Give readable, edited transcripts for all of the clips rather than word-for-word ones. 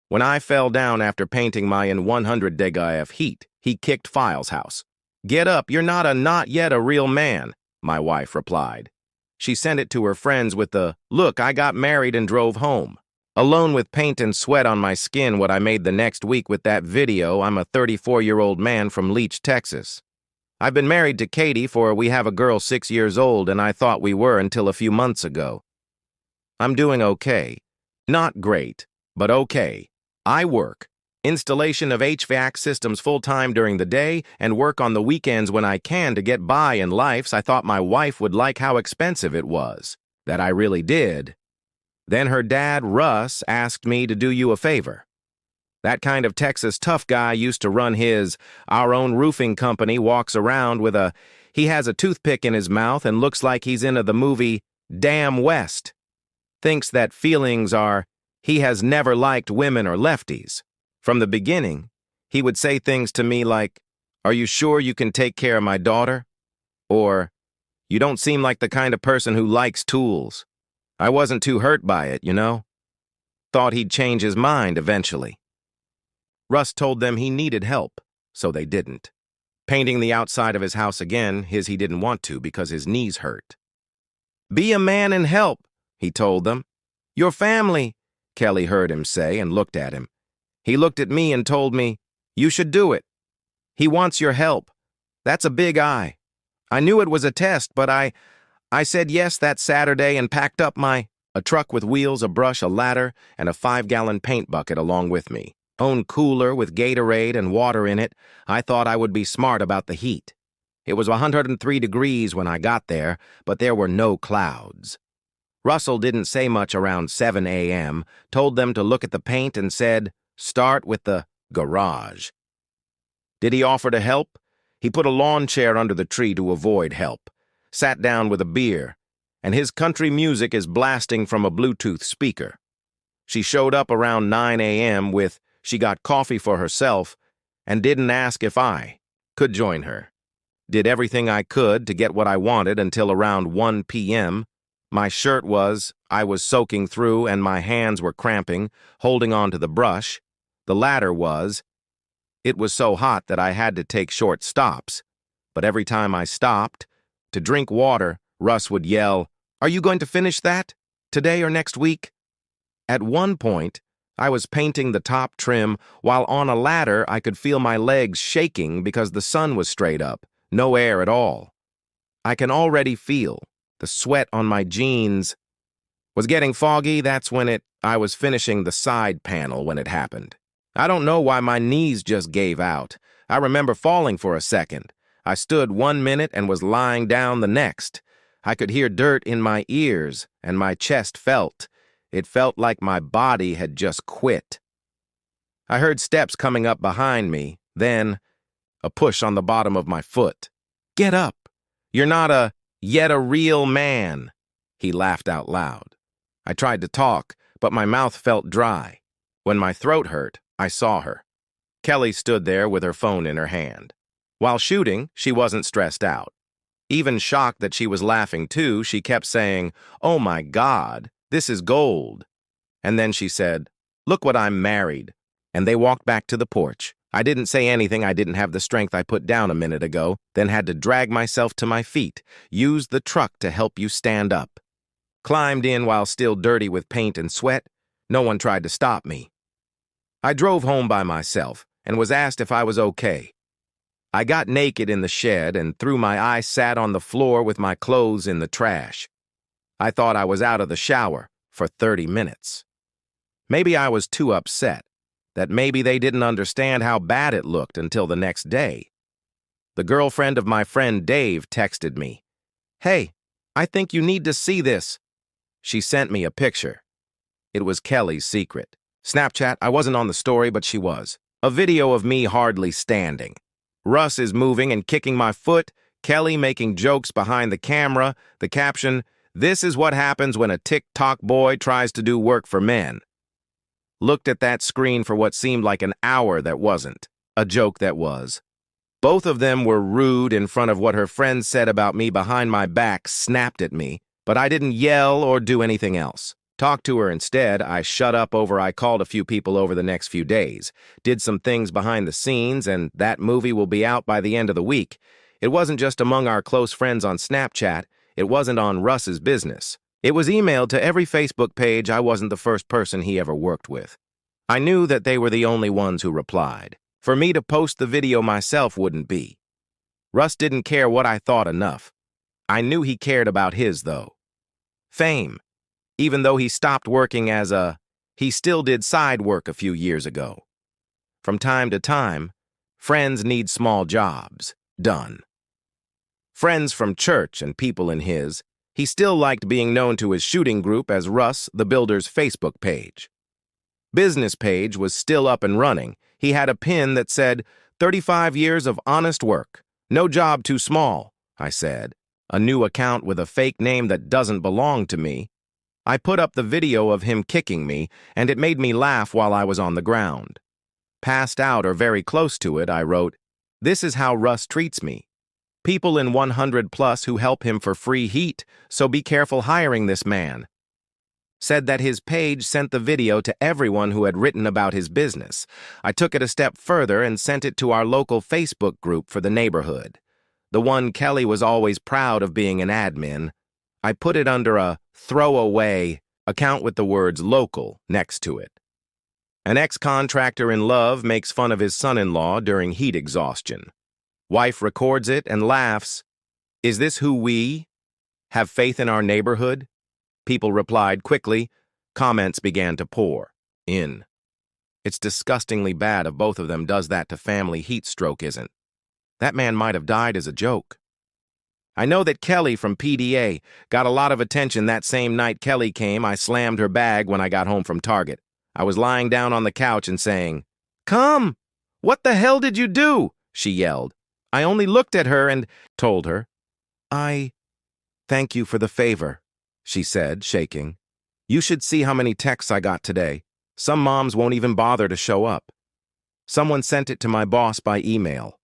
When I fell down after painting my in 100 of heat, he kicked FIL's house. "Get up, you're not yet a real man," my wife replied. She sent it to her friends with the, "Look, I got married and drove home." Alone with paint and sweat on my skin what I made the next week with that video, I'm a 34-year-old man from Leach, Texas. I've been married to Katie for we have a girl 6 years old and I thought we were until a few months ago. I'm doing okay. Not great, but okay. I work. Installation of HVAC systems full-time during the day and work on the weekends when I can to get by in life. I thought my wife would like how expensive it was. That I really did. Then her dad, Russ, asked me to do you a favor. That kind of Texas tough guy used to run our own roofing company, walks around with he has a toothpick in his mouth and looks like he's into the movie Damn West. Thinks that feelings are, he has never liked women or lefties. From the beginning, he would say things to me like, "Are you sure you can take care of my daughter?" Or, "You don't seem like the kind of person who likes tools." I wasn't too hurt by it, you know? Thought he'd change his mind eventually. Russ told them he needed help, so they didn't. Painting the outside of his house again, he didn't want to because his knees hurt. "Be a man and help," he told them. "Your family," Kelly heard him say and looked at him. He looked at me and told me, "You should do it. He wants your help." That's a big I. I knew it was a test, but I said yes that Saturday and packed up a truck with wheels, a brush, a ladder, and a 5-gallon paint bucket along with me. Own cooler with Gatorade and water in it. I thought I would be smart about the heat. It was 103 degrees when I got there, but there were no clouds. Russell didn't say much around 7 a.m., told them to look at the paint and said, "Start with the garage." Did he offer to help? He put a lawn chair under the tree to avoid help. Sat down with a beer, and his country music is blasting from a Bluetooth speaker. She showed up around 9 a.m. she got coffee for herself and didn't ask if I could join her. Did everything I could to get what I wanted until around 1 p.m. I was soaking through and my hands were cramping, holding on to the brush. The ladder it was so hot that I had to take short stops. But every time I stopped to drink water, Russ would yell, "Are you going to finish that? Today or next week?" At one point, I was painting the top trim while on a ladder I could feel my legs shaking because the sun was straight up, no air at all. I can already feel the sweat on my jeans was getting foggy. That's when I was finishing the side panel when it happened. I don't know why my knees just gave out. I remember falling for a second. I stood 1 minute and was lying down the next. I could hear dirt in my ears, and my chest it felt like my body had just quit. I heard steps coming up behind me, then a push on the bottom of my foot. "Get up. You're not yet a real man." He laughed out loud. I tried to talk, but my mouth felt dry. When my throat hurt, I saw her. Kelly stood there with her phone in her hand. While shooting, she wasn't stressed out. Even shocked that she was laughing too, she kept saying, "Oh my God, this is gold." And then she said, "Look what I'm married." And they walked back to the porch. I didn't say anything. I didn't have the strength I put down a minute ago, then had to drag myself to my feet, use the truck to help you stand up. Climbed in while still dirty with paint and sweat. No one tried to stop me. I drove home by myself and was asked if I was okay. I got naked in the shed and through my eyes sat on the floor with my clothes in the trash. I thought I was out of the shower for 30 minutes. Maybe I was too upset, that maybe they didn't understand how bad it looked until the next day. The girlfriend of my friend Dave texted me, "Hey, I think you need to see this." She sent me a picture. It was Kelly's secret. Snapchat, I wasn't on the story, but she was. A video of me hardly standing. Russ is moving and kicking my foot, Kelly making jokes behind the camera, the caption, "This is what happens when a TikTok boy tries to do work for men." Looked at that screen for what seemed like an hour that wasn't, a joke that was. Both of them were rude in front of what her friends said about me behind my back, snapped at me, but I didn't yell or do anything else. Talked to her instead. I shut up over I called a few people over the next few days, did some things behind the scenes, and that movie will be out by the end of the week. It wasn't just among our close friends on Snapchat. It wasn't on Russ's business. It was emailed to every Facebook page. I wasn't the first person he ever worked with. I knew that they were the only ones who replied. For me to post the video myself wouldn't be. Russ didn't care what I thought enough. I knew he cared about his, though. Fame. Even though he stopped working he still did side work a few years ago. From time to time, friends need small jobs done. Friends from church and people in he still liked being known to his shooting group as Russ, the Builder's Facebook page. Business page was still up and running. He had a pin that said, 35 years of honest work. No job too small, I said. A new account with a fake name that doesn't belong to me. I put up the video of him kicking me, and it made me laugh while I was on the ground. Passed out or very close to it, I wrote, "This is how Russ treats me. People in 100 plus who help him for free heat, so be careful hiring this man." Said that his page sent the video to everyone who had written about his business. I took it a step further and sent it to our local Facebook group for the neighborhood. The one Kelly was always proud of being an admin. I put it under a throwaway account with the words local next to it. An ex-contractor in love makes fun of his son-in-law during heat exhaustion. Wife records it and laughs. Is this who we have faith in our neighborhood? People replied quickly. Comments began to pour in. It's disgustingly bad if both of them does that to family heat stroke, isn't? That man might have died as a joke. I know that Kelly from PDA got a lot of attention that same night Kelly came. I slammed her bag when I got home from Target. I was lying down on the couch and saying, "Come! What the hell did you do?" she yelled. I only looked at her and told her. Thank you for the favor, she said, shaking. You should see how many texts I got today. Some moms won't even bother to show up. Someone sent it to my boss by email.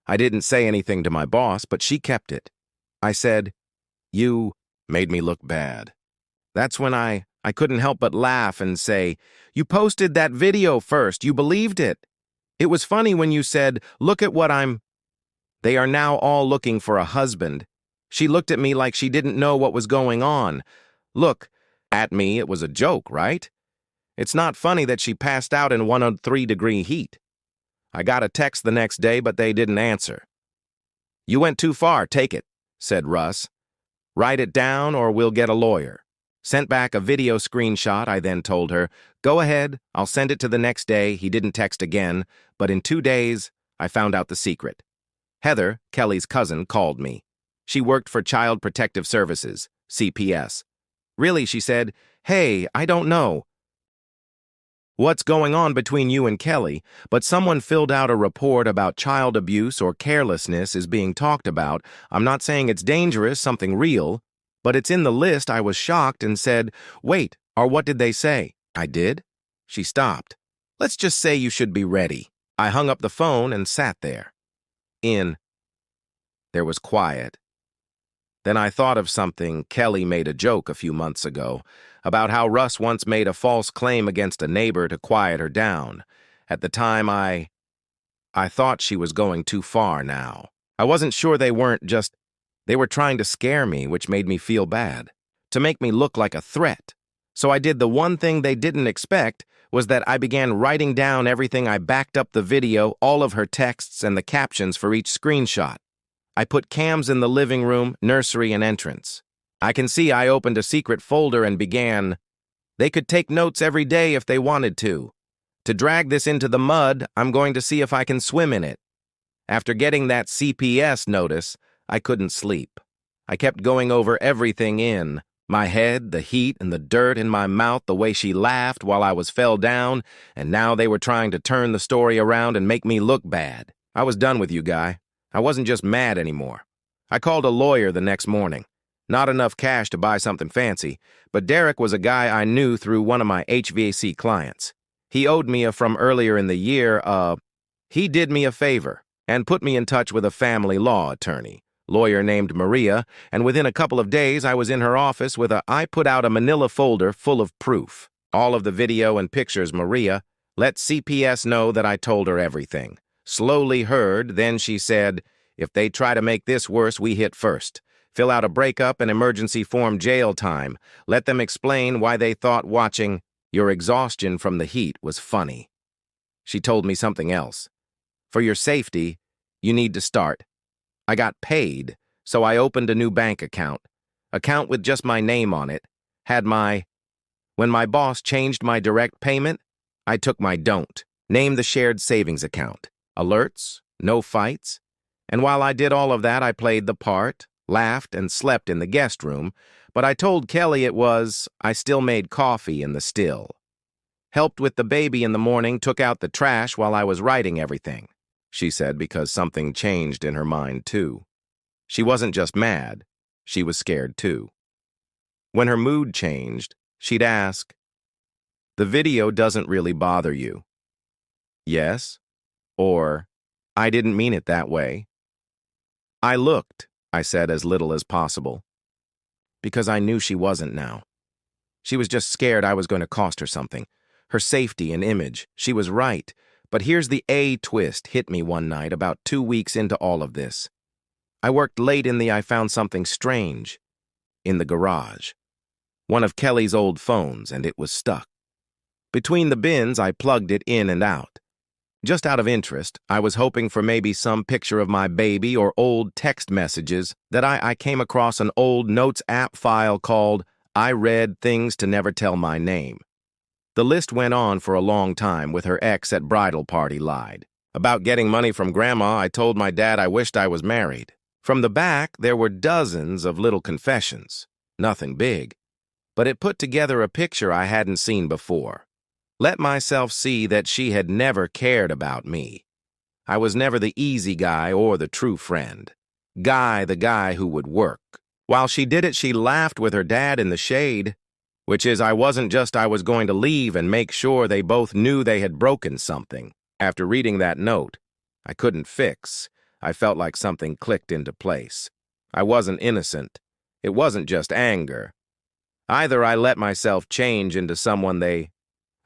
I didn't say anything to my boss, but she kept it. I said, "You made me look bad." That's when I couldn't help but laugh and say, "You posted that video first. You believed it. It was funny when you said, 'Look at what They are now all looking for a husband." She looked at me like she didn't know what was going on. Look at me, it was a joke, right? It's not funny that she passed out in 103-degree heat. I got a text the next day, but they didn't answer. "You went too far, take it," said Russ. "Write it down or we'll get a lawyer." Sent back a video screenshot. I then told her, "Go ahead, I'll send it to the next day." He didn't text again, but in 2 days, I found out the secret. Heather, Kelly's cousin, called me. She worked for Child Protective Services, CPS. "Really," she said, "Hey, I don't know what's going on between you and Kelly, but someone filled out a report about child abuse or carelessness is being talked about. I'm not saying it's dangerous, something real, but it's in the list." I was shocked and said, "Wait, or what did they say?" "I did?" She stopped. "Let's just say you should be ready." I hung up the phone and sat there. There was quiet. Then I thought of something. Kelly made a joke a few months ago about how Russ once made a false claim against a neighbor to quiet her down. At the time, I thought she was going too far now. I wasn't sure they were trying to scare me, which made me feel bad, to make me look like a threat. So I did the one thing they didn't expect, was that I began writing down everything. I backed up the video, all of her texts, and the captions for each screenshot. I put cams in the living room, nursery, and entrance. I can see I opened a secret folder and began. They could take notes every day if they wanted to. To drag this into the mud, I'm going to see if I can swim in it. After getting that CPS notice, I couldn't sleep. I kept going over everything in my head, the heat and the dirt in my mouth, the way she laughed while I fell down, and now they were trying to turn the story around and make me look bad. I was done with you, Guy. I wasn't just mad anymore. I called a lawyer the next morning. Not enough cash to buy something fancy, but Derek was a guy I knew through one of my HVAC clients. He owed me from earlier in the year. He did me a favor and put me in touch with a family law attorney. lawyer named Maria, and within a couple of days I was in her office with I put out a manila folder full of proof. All of the video and pictures. Maria let CPS know that I told her everything. Slowly heard, then she said, "If they try to make this worse, we hit first. Fill out a breakup and emergency form jail time. Let them explain why they thought watching your exhaustion from the heat was funny." She told me something else. "For your safety, you need to start." I got paid, so I opened a new bank account. Account with just my name on it. When my boss changed my direct payment, I took my don't. Name the shared savings account. Alerts, no fights. And while I did all of that, I played the part, laughed, and slept in the guest room, but I told Kelly I still made coffee in the still. Helped with the baby in the morning, took out the trash while I was writing everything, she said, because something changed in her mind too. She wasn't just mad, she was scared too. When her mood changed, she'd ask, "The video doesn't really bother you?" "Yes," or "I didn't mean it that way." "I looked," I said as little as possible, because I knew she wasn't now. She was just scared I was going to cost her something. Her safety and image. She was right. But here's the twist hit me one night about 2 weeks into all of this. I worked late I found something strange. In the garage. One of Kelly's old phones, and it was stuck. Between the bins, I plugged it in and out. Just out of interest, I was hoping for maybe some picture of my baby or old text messages that I came across an old Notes app file called "I Read Things to Never Tell My Name." The list went on for a long time with her ex at bridal party lied. About getting money from Grandma, I told my dad I wished I was married. From the back, there were dozens of little confessions. Nothing big. But it put together a picture I hadn't seen before. Let myself see that she had never cared about me. I was never the easy guy or the true friend. The guy who would work. While she did it, she laughed with her dad in the shade, which is I was going to leave and make sure they both knew they had broken something. After reading that note, I couldn't fix. I felt like something clicked into place. I wasn't innocent. It wasn't just anger. Either I let myself change into someone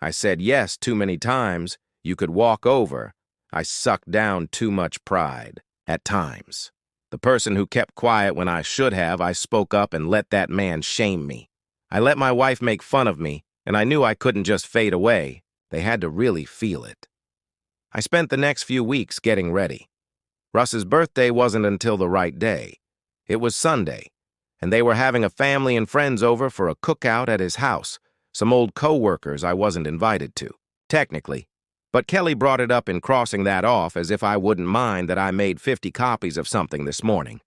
I said yes too many times, you could walk over. I sucked down too much pride. At times. The person who kept quiet when I should have, I spoke up and let that man shame me. I let my wife make fun of me, and I knew I couldn't just fade away. They had to really feel it. I spent the next few weeks getting ready. Russ's birthday wasn't until the right day. It was Sunday, and they were having a family and friends over for a cookout at his house. Some old co-workers I wasn't invited to, technically. But Kelly brought it up in crossing that off as if I wouldn't mind that I made 50 copies of something this morning.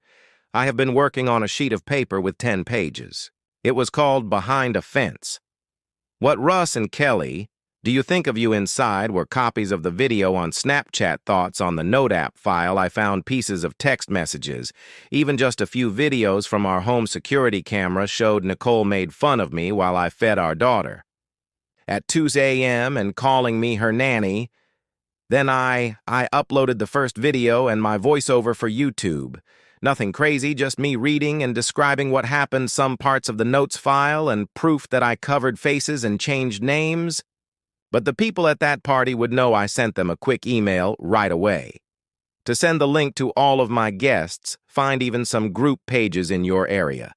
I have been working on a sheet of paper with 10 pages. It was called Behind a Fence. What Russ and Kelly, do you think of you inside, were copies of the video on Snapchat thoughts on the Note app file. I found pieces of text messages. Even just a few videos from our home security camera showed Nicole made fun of me while I fed our daughter. At 2 a.m. and calling me her nanny. Then I uploaded the first video and my voiceover for YouTube. Nothing crazy, just me reading and describing what happened, some parts of the Notes file, and proof that I covered faces and changed names. But the people at that party would know I sent them a quick email right away. To send the link to all of my guests, find even some group pages in your area.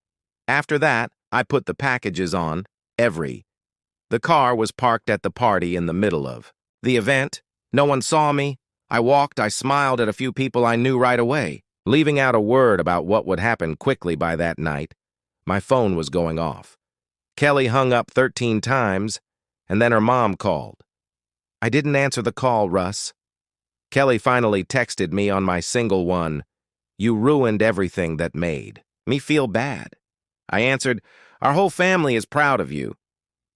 After that, I put the packages on, The car was parked at the party in the middle of the event. No one saw me. I walked, I smiled at a few people I knew right away, leaving out a word about what would happen quickly by that night. My phone was going off. Kelly hung up 13 times, and then her mom called. I didn't answer the call, Russ. Kelly finally texted me on my single one, "You ruined everything that made me feel bad." I answered, "Our whole family is proud of you.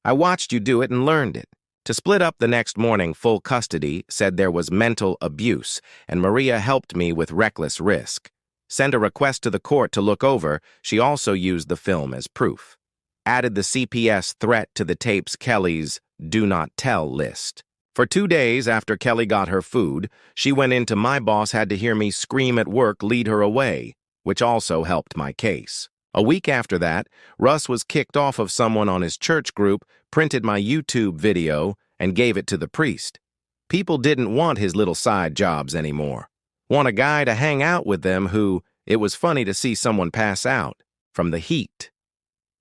I watched you do it and learned it." To split up the next morning, full custody said there was mental abuse, and Maria helped me with reckless risk. Send a request to the court to look over. She also used the film as proof. Added the CPS threat to the tape's Kelly's do not tell list. For 2 days after Kelly got her food, she went into my boss had to hear me scream at work, lead her away. which also helped my case. A week after that, Russ was kicked off of someone on his church group, printed my YouTube video, and gave it to the priest. People didn't want his little side jobs anymore. Want a guy to hang out with them who, it was funny to see someone pass out from the heat.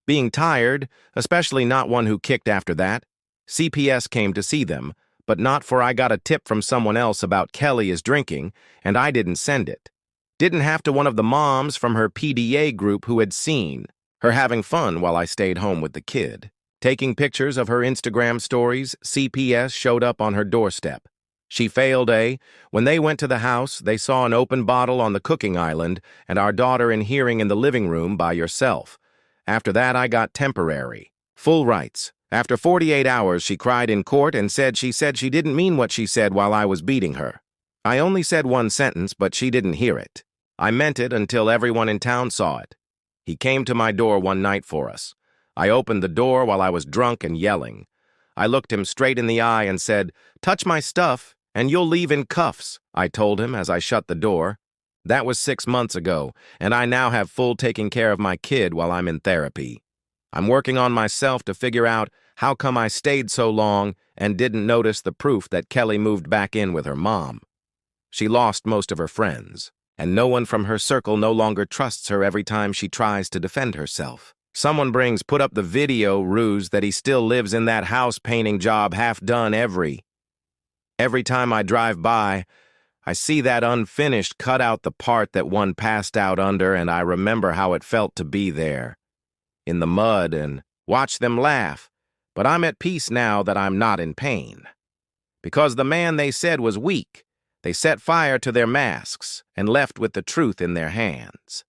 Being tired, especially not one who kicked after that, CPS came to see them, but not for I got a tip from someone else about Kelly is drinking, and I didn't send it. Didn't have to one of the moms from her PDA group who had seen her having fun while I stayed home with the kid. Taking pictures of her Instagram stories, CPS showed up on her doorstep. She failed, eh? When they went to the house, they saw an open bottle on the cooking island and our daughter in hearing in the living room by yourself. After that, I got temporary. Full rights. After 48 hours, she cried in court and said she didn't mean what she said while I was beating her. I only said one sentence, but she didn't hear it. I meant it until everyone in town saw it. He came to my door one night for us. I opened the door while I was drunk and yelling. I looked him straight in the eye and said, "Touch my stuff, and you'll leave in cuffs," I told him as I shut the door. That was 6 months ago, and I now have full taking care of my kid while I'm in therapy. I'm working on myself to figure out how come I stayed so long and didn't notice the proof that Kelly moved back in with her mom. She lost most of her friends, and no one from her circle no longer trusts her every time she tries to defend herself. Someone put up the video ruse that he still lives in that house painting job half done every time I drive by, I see that unfinished cut out the part that one passed out under, and I remember how it felt to be there, in the mud, and watch them laugh. But I'm at peace now that I'm not in pain. Because the man they said was weak, they set fire to their masks and left with the truth in their hands.